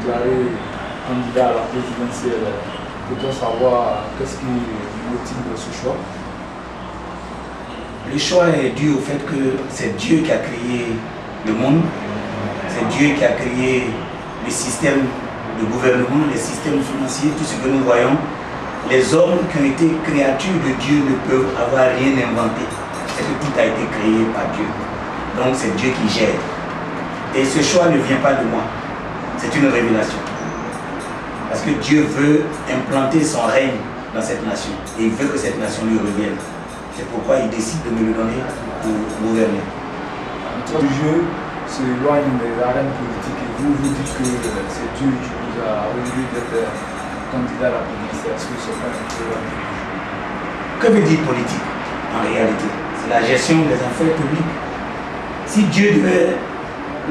déclaré candidat à la présidentielle. Peut-on savoir qu'est-ce qui motive ce choix? Le choix est dû au fait que c'est Dieu qui a créé le monde, c'est Dieu qui a créé les systèmes de gouvernement, les systèmes financiers, tout ce que nous voyons. Les hommes qui ont été créatures de Dieu ne peuvent avoir rien inventé. C'est que tout a été créé par Dieu. Donc c'est Dieu qui gère. Et ce choix ne vient pas de moi. C'est une révélation. Parce que Dieu veut implanter son règne dans cette nation. Et il veut que cette nation lui revienne. C'est pourquoi il décide de me le donner pour gouverner. Le jeu s'éloigne des arènes politiques et vous dites que c'est Dieu qui vous a obligé d'être candidat à la présidentielle. Est-ce que c'est pas un peu loin? Que veut dire politique en réalité? C'est la gestion des affaires publiques. Si Dieu devait,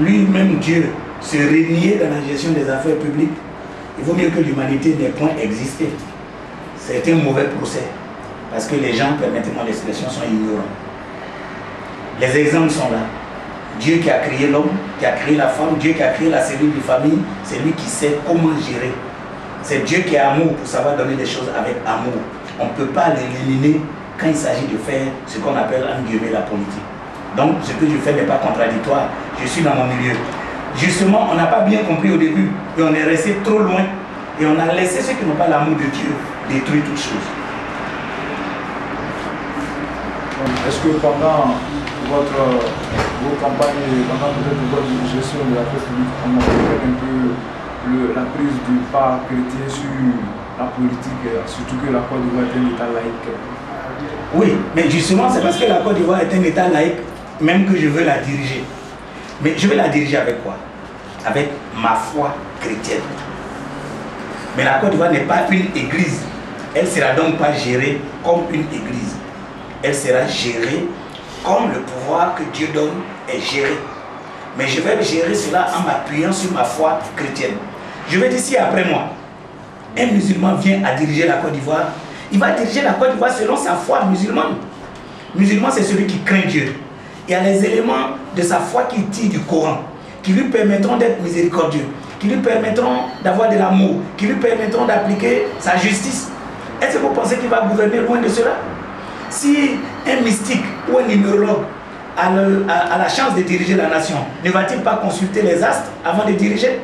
lui-même Dieu, se régner dans la gestion des affaires publiques, il vaut mieux que l'humanité n'ait point existé. C'est un mauvais procès. Parce que les gens, permettez-moi l'expression, sont ignorants. Les exemples sont là. Dieu qui a créé l'homme, qui a créé la femme, Dieu qui a créé la cellule de famille, c'est lui qui sait comment gérer. C'est Dieu qui est amour pour savoir donner des choses avec amour. On ne peut pas l'éliminer quand il s'agit de faire ce qu'on appelle en guillemets la politique. Donc ce que je fais n'est pas contradictoire. Je suis dans mon milieu. Justement, on n'a pas bien compris au début et on est resté trop loin et on a laissé ceux qui n'ont pas l'amour de Dieu détruire toutes choses. Est-ce que pendant vos campagnes, pendant peut-être votre gestion de la paix publique, on a fait un peu la prise du pas chrétien sur la politique, surtout que la Côte d'Ivoire est un État laïque? Oui, mais justement, c'est parce que la Côte d'Ivoire est un État laïque, même que je veux la diriger. Mais je vais la diriger avec quoi? Avec ma foi chrétienne. Mais la Côte d'Ivoire n'est pas une église. Elle ne sera donc pas gérée comme une église. Elle sera gérée comme le pouvoir que Dieu donne est géré. Mais je vais gérer cela en m'appuyant sur ma foi chrétienne. Je vais dire, si après moi, un musulman vient à diriger la Côte d'Ivoire, il va diriger la Côte d'Ivoire selon sa foi musulmane. Musulman, c'est celui qui craint Dieu. Il y a les éléments de sa foi qui tirent du Coran, qui lui permettront d'être miséricordieux, qui lui permettront d'avoir de l'amour, qui lui permettront d'appliquer sa justice. Est-ce que vous pensez qu'il va gouverner loin de cela? Si un mystique ou un numérologue a la chance de diriger la nation, ne va-t-il pas consulter les astres avant de diriger?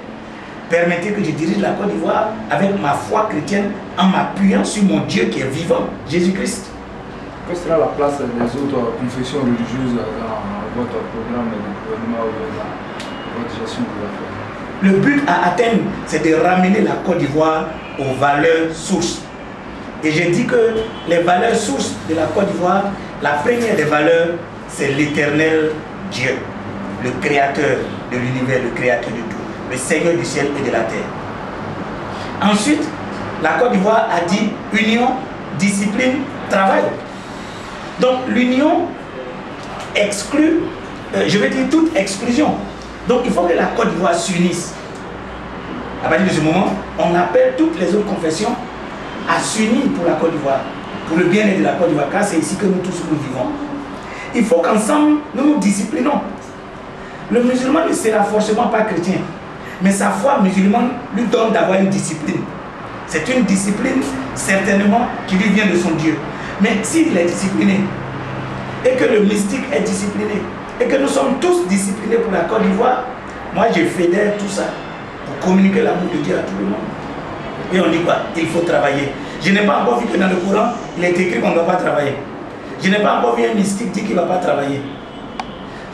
Permettez que je dirige la Côte d'Ivoire avec ma foi chrétienne en m'appuyant sur mon Dieu qui est vivant, Jésus-Christ. Quelle sera la place des autres confessions religieuses dans votre programme de gouvernement ou dans votre gestion de l'affaire? Le but à atteindre, c'est de ramener la Côte d'Ivoire aux valeurs sources. Et j'ai dit que les valeurs sources de la Côte d'Ivoire, la première des valeurs, c'est l'éternel Dieu, le créateur de l'univers, le créateur de tout, le Seigneur du ciel et de la terre. Ensuite, la Côte d'Ivoire a dit union, discipline, travail. Donc l'union exclut, je vais dire toute exclusion. Donc il faut que la Côte d'Ivoire s'unisse. À partir de ce moment, on appelle toutes les autres confessions à s'unir pour la Côte d'Ivoire, pour le bien-être de la Côte d'Ivoire, car c'est ici que nous tous nous vivons. Il faut qu'ensemble nous nous disciplinons. Le musulman ne sera forcément pas chrétien, mais sa foi musulmane lui donne d'avoir une discipline. C'est une discipline certainement qui lui vient de son Dieu. Mais s'il est discipliné, et que le mystique est discipliné, et que nous sommes tous disciplinés pour la Côte d'Ivoire, moi je fédère tout ça pour communiquer l'amour de Dieu à tout le monde. Et on dit quoi? Il faut travailler. Je n'ai pas encore vu que dans le Coran, il est écrit qu'on ne doit pas travailler. Je n'ai pas encore vu un mystique dire qu'il ne va pas travailler.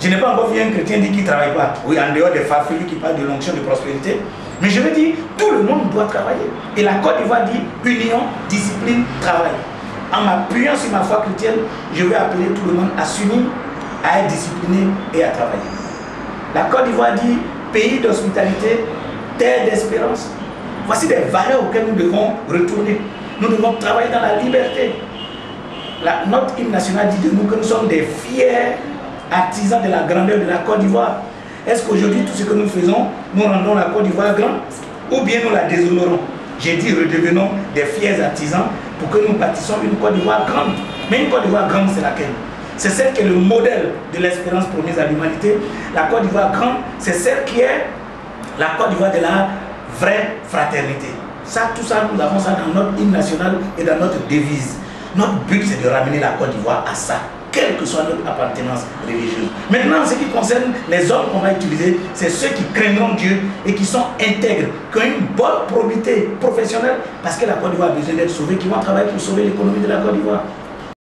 Je n'ai pas encore vu un chrétien dire qu'il ne travaille pas. Oui, en dehors des farfelus qui parlent de l'onction de prospérité. Mais je veux dire, tout le monde doit travailler. Et la Côte d'Ivoire dit union, discipline, travail. En m'appuyant sur ma foi chrétienne, je vais appeler tout le monde à s'unir, à être discipliné et à travailler. La Côte d'Ivoire dit pays d'hospitalité, terre d'espérance. Voici des valeurs auxquelles nous devons retourner. Nous devons travailler dans la liberté. Notre hymne national dit de nous que nous sommes des fiers artisans de la grandeur de la Côte d'Ivoire. Est-ce qu'aujourd'hui, tout ce que nous faisons, nous rendons la Côte d'Ivoire grande ou bien nous la déshonorons? J'ai dit redevenons des fiers artisans pour que nous bâtissions une Côte d'Ivoire grande. Mais une Côte d'Ivoire grande, c'est laquelle? C'est celle qui est le modèle de l'espérance promise à l'humanité. La Côte d'Ivoire grande, c'est celle qui est la Côte d'Ivoire de la vraie fraternité. Ça, tout ça, nous avons ça dans notre hymne national et dans notre devise. Notre but, c'est de ramener la Côte d'Ivoire à ça, quelle que soit notre appartenance religieuse. Maintenant, en ce qui concerne les hommes qu'on va utiliser, c'est ceux qui craindront Dieu et qui sont intègres, qui ont une bonne probité professionnelle, parce que la Côte d'Ivoire a besoin d'être sauvée, qui vont travailler pour sauver l'économie de la Côte d'Ivoire.